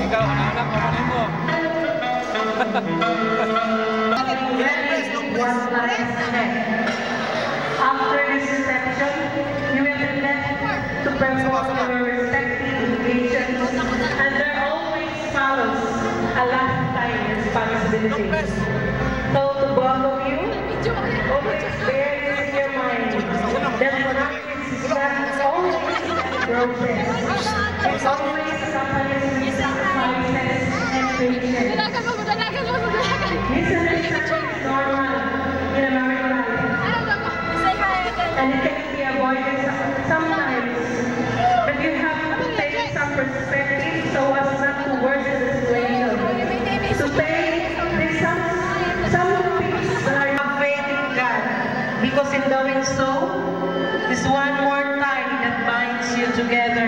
Ikaw, anak-anak, kumanin mo. After this reception, you will be left to perform your respective obligations, and there always follows a lifetime responsibility. So to both of you, always bear this in your mind, that practice is not always a process. It always accompanies with sacrifices and patience. Misunderstanding is normal in a married life, and it can be avoided sometimes, but you have to take some perspective so as not to worsen the situation. To take some things that are not faith in God, because in doing so is one more tie that binds you together.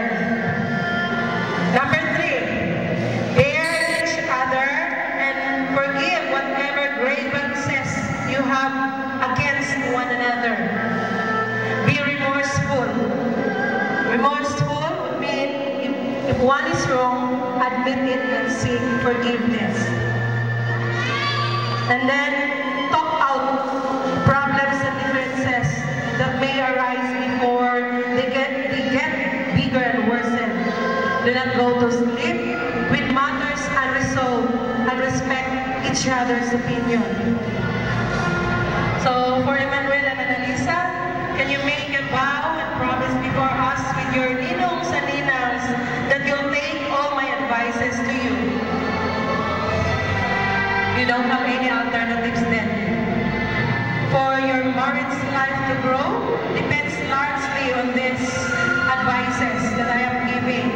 Number 3, bear each other and forgive whatever grievances you have against one another. Be remorseful. Remorseful would mean if one is wrong, admit it and seek forgiveness. And then talk out problems and differences that may arise before they get bigger and worsen. Do not go to sleep with matters unresolved and respect each other's opinion. So for Emmanuel and Annalisa, can you make a vow and promise before us with your ninongs and ninangs that you'll take all my advices to you? You don't have any alternatives then. For your marriage life to grow depends largely on these advices that I am giving.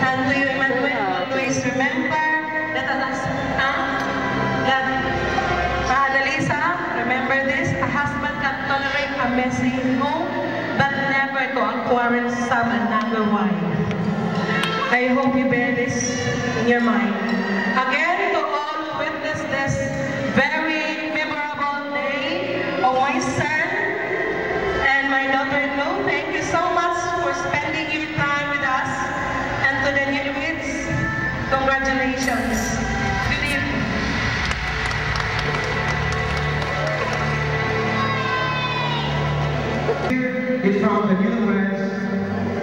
And to you, Emmanuel, always remember that Annalisa, remember this, a husband can tolerate a messy home, but never to a quarrelsome and angry wife. I hope you bear this in your mind. Again, to all who witness this very memorable day of my son and my daughter-in-law, thank you so much for spending your time with us. And to the newlyweds, congratulations. Good evening. It's from the newlyweds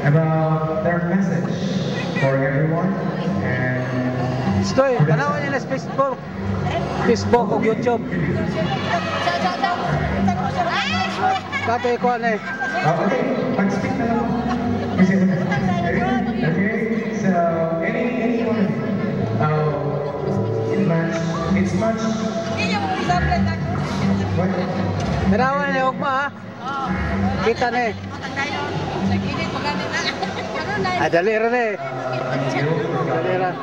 about their message for everyone. And Stoy, tanawan nila sa Facebook o YouTube. Katoy ko na eh. okay, pag-speak na lang. Okay, so anyone, it's much. What? Tanawan nila ugma ha. Kita na eh. Dali rin eh. Dali rin.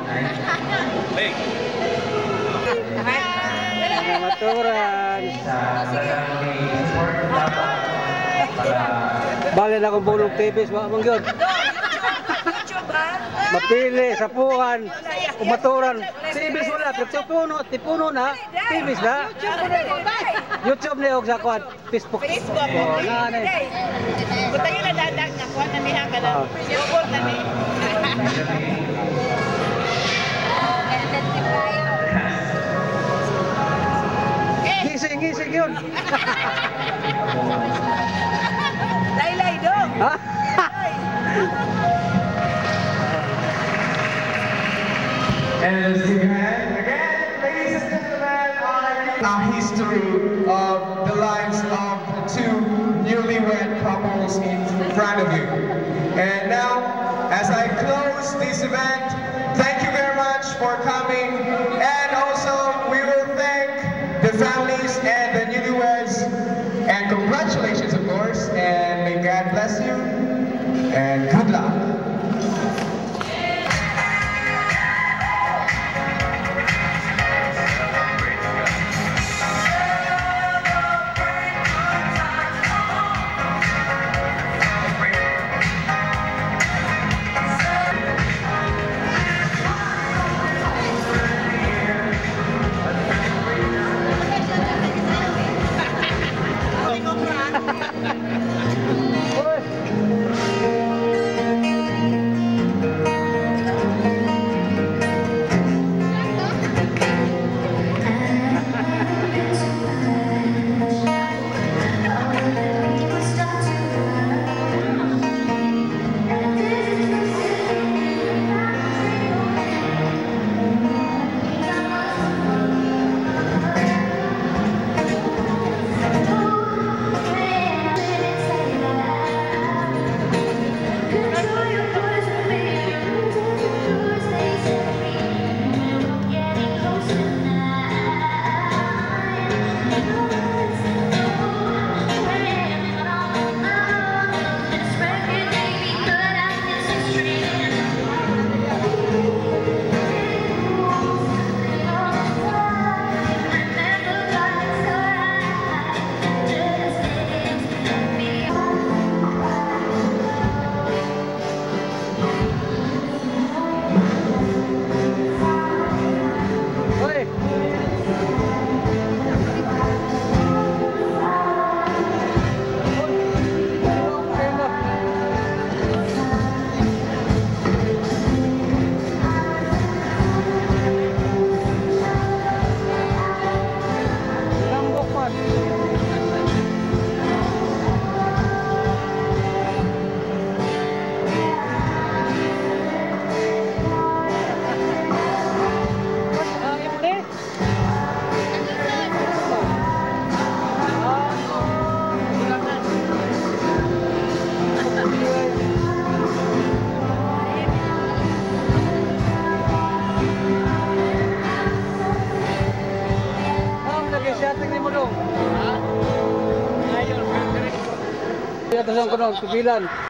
Maturan. Bali na kong bulong TVs, mga yun. Mapili, sapuan, kumaturan. TVs wala, pero tipuno na, TVs na. YouTube na yung sa kuwan, Facebook. Facebook. Kung tayo na dadag na kuwan na niya ka na. Support na niya. Gising yun. Laylay dong. Ha? And let's give a hand again, ladies and gentlemen, our history of the lives of the two newlywed couples in front of you. And now, as I close this event, thank you very much for coming, and also we will thank the families and the newlyweds, and congratulations, of course, and may God bless you, and good luck. sa kuno tubilan.